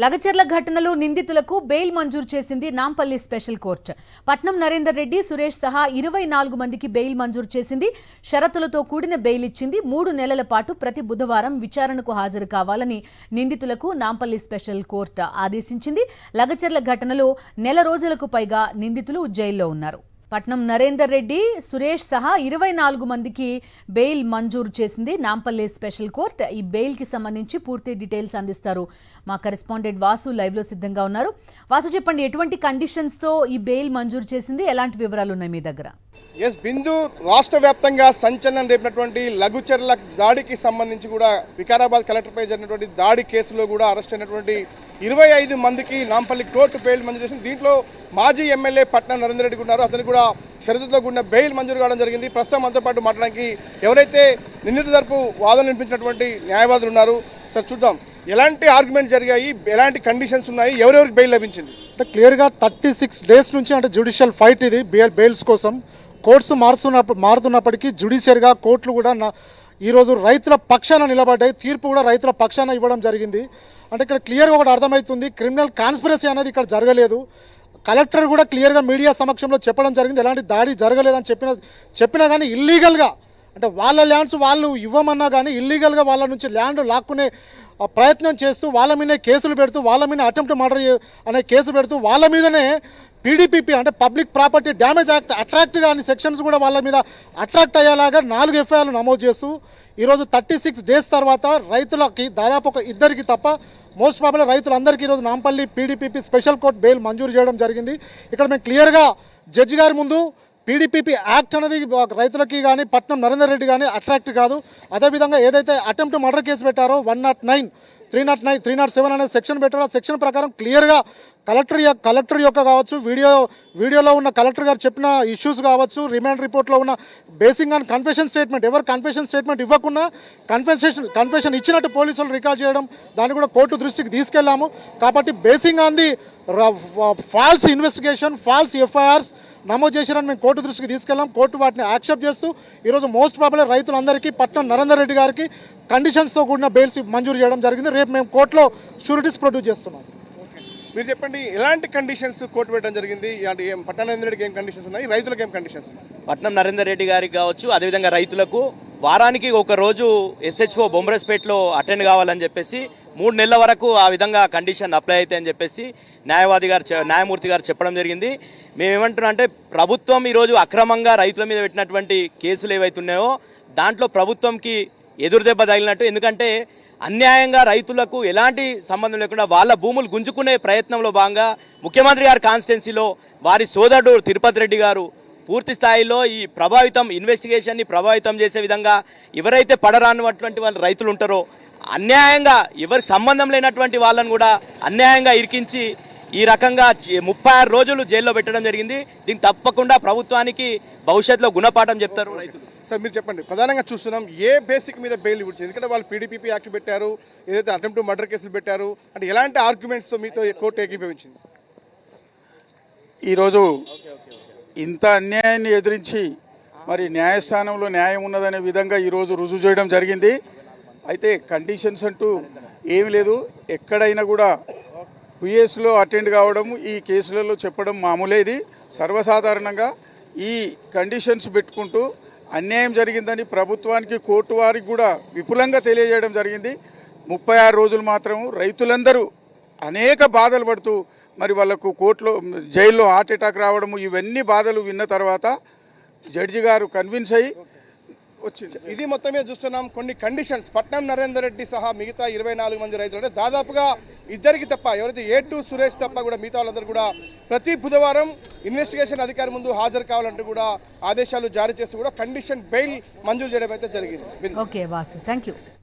లగచర్ల ఘటనలో నిందితులకు బెయిల్ మంజూరు చేసింది నాంపల్లి స్పెషల్ కోర్టు. పట్నం నరేందర్ రెడ్డి, సురేష్ సహా 24 మందికి బెయిల్ మంజూరు చేసింది. షరతులతో కూడిన బెయిల్ ఇచ్చింది. 3 నెలల పాటు ప్రతి బుధవారం విచారణకు హాజరు కావాలని నిందితులకు నాంపల్లి స్పెషల్ కోర్టు ఆదేశించింది. లగచర్ల ఘటనలో నెల రోజులకు పైగా నిందితులు జైల్లో ఉన్నారు. పట్నం నరేందర్ రెడ్డి, సురేష్ సహా 24 మందికి బెయిల్ మంజూరు చేసింది నాంపల్లి స్పెషల్ కోర్టు. ఈ బెయిల్ కి సంబంధించి పూర్తి డీటెయిల్స్ అందిస్తారు మా కరెస్పాండెంట్ వాసు. లైవ్ లో సిద్ధంగా ఉన్నారు. వాసు, చెప్పండి, ఎటువంటి కండిషన్స్ తో ఈ బెయిల్ మంజూరు చేసింది, ఎలాంటి వివరాలు ఉన్నాయి మీ దగ్గర? ఎస్ బిందు, రాష్ట్ర వ్యాప్తంగా సంచలనం రేపినటువంటి లఘుచర్ల దాడికి సంబంధించి కూడా వికారాబాద్ కలెక్టర్పై జరిగినటువంటి దాడి కేసులో కూడా అరెస్ట్ అయినటువంటి 25 మందికి నాంపల్లి కోర్టు బెయిల్ మంజూరు చేసింది. దీంట్లో మాజీ ఎమ్మెల్యే పట్నం నరేందర్ రెడ్డి ఉన్నారు. అతను కూడా షరతుతో కూడిన బెయిల్ మంజూరు కావడం జరిగింది. ప్రస్తుతం మనతో పాటు మాట్లాడడానికి ఎవరైతే నిందిత తరపు వాదన వినిపించినటువంటి న్యాయవాదులు ఉన్నారు. సార్, చూద్దాం ఎలాంటి ఆర్గ్యుమెంట్ జరిగాయి, ఎలాంటి కండిషన్స్ ఉన్నాయి, ఎవరెవరికి బెయిల్ లభించింది? అంటే క్లియర్గా 36 డేస్ నుంచి అంటే జ్యుడిషియల్ ఫైట్ ఇది బెయిల్స్ కోసం. కోర్ట్స్ మారుతున్నప్పటికీ జ్యుడిషియర్గా కోర్టులు కూడా ఈరోజు రైతుల పక్షాన నిలబడ్డాయి. తీర్పు కూడా రైతుల పక్షాన ఇవ్వడం జరిగింది. అంటే ఇక్కడ క్లియర్గా ఒకటి అర్థమవుతుంది, క్రిమినల్ కాన్స్పిరసీ అనేది ఇక్కడ జరగలేదు. కలెక్టర్ కూడా క్లియర్గా మీడియా సమక్షంలో చెప్పడం జరిగింది, ఎలాంటి దాడి జరగలేదని చెప్పినా కానీ ఇల్లీగల్గా అంటే వాళ్ళ ల్యాండ్స్ వాళ్ళు ఇవ్వమన్నా కానీ ఇల్లీగల్గా వాళ్ళ నుంచి ల్యాండ్ లాక్కునే ప్రయత్నం చేస్తూ వాళ్ళ మీదనే కేసులు పెడుతూ వాళ్ళ మీద అటెంప్ట్ మర్డర్ అనే కేసు పెడుతూ వాళ్ళ మీదనే పీడీపీపీ అంటే పబ్లిక్ ప్రాపర్టీ డ్యామేజ్ యాక్ట్ అట్రాక్ట్గా అనే సెక్షన్స్ కూడా వాళ్ళ మీద అట్రాక్ట్ అయ్యేలాగా 4 ఎఫ్ఐఆర్లు నమోదు చేస్తూ ఈరోజు 36 డేస్ తర్వాత రైతులకి దాదాపు ఒక 2కి తప్ప మోస్ట్ ప్రాబబ్లీ రైతులందరికీ ఈరోజు Nampally PDPP special court bail మంజూరు చేయడం జరిగింది. ఇక్కడ మేము క్లియర్గా జడ్జి గారి ముందు పీడీపీపీ యాక్ట్ అనేది రైతులకి కానీ పట్నం నరేందర్ రెడ్డి కానీ అట్రాక్ట్ కాదు. అదేవిధంగా ఏదైతే అటెంప్ట్ మర్డర్ కేసు పెట్టారో 109, 309, 307 అనే సెక్షన్ పెట్టారో ఆ సెక్షన్ ప్రకారం క్లియర్గా కలెక్టర్ యొక్క కావచ్చు, వీడియోలో ఉన్న కలెక్టర్ గారు చెప్పిన ఇష్యూస్ కావచ్చు, రిమాండ్ రిపోర్ట్లో ఉన్న బేసింగ్ ఆన్ కన్ఫెషన్ స్టేట్మెంట్, ఎవరు కన్ఫెషన్ స్టేట్మెంట్ ఇవ్వకుండా కన్ఫెషన్ ఇచ్చినట్టు పోలీసులు రికార్డ్ చేయడం, దాన్ని కూడా కోర్టు దృష్టికి తీసుకెళ్లాము. కాబట్టి basing on the false investigation, false FIRs నమోదు చేశారని మేము కోర్టు దృష్టికి తీసుకెళ్ళాం. కోర్టు వాటిని యాక్సెప్ట్ చేస్తూ ఈరోజు మోస్ట్ ప్రాబబ్లీ రైతులందరికీ పట్నం నరేందర్ రెడ్డి గారికి కండిషన్స్తో కూడిన బెయిల్స్ మంజూరు చేయడం జరిగింది. రేపు మేము కోర్టులో షూరిటీస్ ప్రొడ్యూస్ చేస్తున్నాం. మీరు చెప్పండి, ఎలాంటి కండిషన్స్ కోర్టు పెట్టడం జరిగింది? అంటే పట్నం నరేందర్ రెడ్డికి ఏం కండిషన్స్ ఉన్నాయి, రైతులకు ఏం కండిషన్స్ ఉన్నాయి? పట్నం నరేందర్ రెడ్డి గారికి కావచ్చు, అదేవిధంగా రైతులకు వారానికి ఒక రోజు SHO బొమ్రస్పేట్లో అటెండ్ కావాలని చెప్పేసి 3 నెలల వరకు ఆ విధంగా కండిషన్ అప్లై అయితే అని చెప్పేసి న్యాయమూర్తి గారు చెప్పడం జరిగింది. మేమేమంటున్నాం అంటే ప్రభుత్వం ఈరోజు అక్రమంగా రైతుల మీద పెట్టినటువంటి కేసులు ఏవైతున్నాయో దాంట్లో ప్రభుత్వంకి ఎదురుదెబ్బ తగిలినట్టు. ఎందుకంటే అన్యాయంగా రైతులకు ఎలాంటి సంబంధం లేకుండా వాళ్ళ భూములు గుంజుకునే ప్రయత్నంలో భాగంగా ముఖ్యమంత్రి గారి కాన్స్టిట్యున్సీలో వారి సోదరుడు తిరుపతి రెడ్డి గారు పూర్తి స్థాయిలో ఈ ఇన్వెస్టిగేషన్ని ప్రభావితం చేసే విధంగా ఎవరైతే పడరానటువంటి వాళ్ళు రైతులు ఉంటారో అన్యాయంగా ఎవరికి సంబంధం లేనటువంటి వాళ్ళని కూడా అన్యాయంగా ఇరికించి ఈ రకంగా 36 రోజులు జైల్లో పెట్టడం జరిగింది. దీనికి తప్పకుండా ప్రభుత్వానికి భవిష్యత్తులో గుణపాఠం చెప్తారు రైతులు. సార్, మీరు చెప్పండి, ప్రధానంగా చూస్తున్నాం ఏ బేసిక్ మీద బెయిల్ ఇవ్వచ్చు? ఎందుకంటే వాళ్ళు పీడీపీపీ యాక్ట్ పెట్టారు, ఏదైతే అటెంప్ట్ మర్డర్ కేసులు పెట్టారు, అంటే ఎలాంటి ఆర్గ్యుమెంట్స్తో మీతో కోర్టు ఏకీభవించింది? ఈరోజు ఇంత అన్యాయాన్ని ఎదిరించి మరి న్యాయస్థానంలో న్యాయం ఉన్నదనే విధంగా ఈరోజు రుజువు చేయడం జరిగింది. అయితే కండిషన్స్ అంటూ ఏమి లేదు. ఎక్కడైనా కూడా హుయేస్లో అటెండ్ కావడం, ఈ కేసులలో చెప్పడం మామూలే. ఇది సర్వసాధారణంగా ఈ కండిషన్స్ పెట్టుకుంటూ అన్యాయం జరిగిందని ప్రభుత్వానికి కోర్టు వారికి కూడా విపులంగా తెలియజేయడం జరిగింది. 36 రోజులు మాత్రం రైతులందరూ అనేక బాధలు పడుతూ మరి వాళ్ళకు కోర్టులో జైల్లో హార్ట్ అటాక్ రావడము, ఇవన్నీ బాధలు విన్న తర్వాత జడ్జి గారు కన్విన్స్ అయ్యి వచ్చింది. ఇది మొత్తం మీద చూస్తున్నాం కొన్ని కండిషన్స్. పట్నం నరేందర్ రెడ్డి సహా మిగతా 24 మంది రైతులు, అంటే దాదాపుగా 2కి తప్ప, ఎవరైతే A2 సురేష్ తప్ప కూడా మిగతా వాళ్ళందరూ కూడా ప్రతి బుధవారం ఇన్వెస్టిగేషన్ అధికారి ముందు హాజరు కావాలంటూ కూడా ఆదేశాలు జారీ చేస్తూ కూడా కండిషన్ బెయిల్ మంజూరు చేయడం అయితే జరిగింది. Okay Vasu, thank you.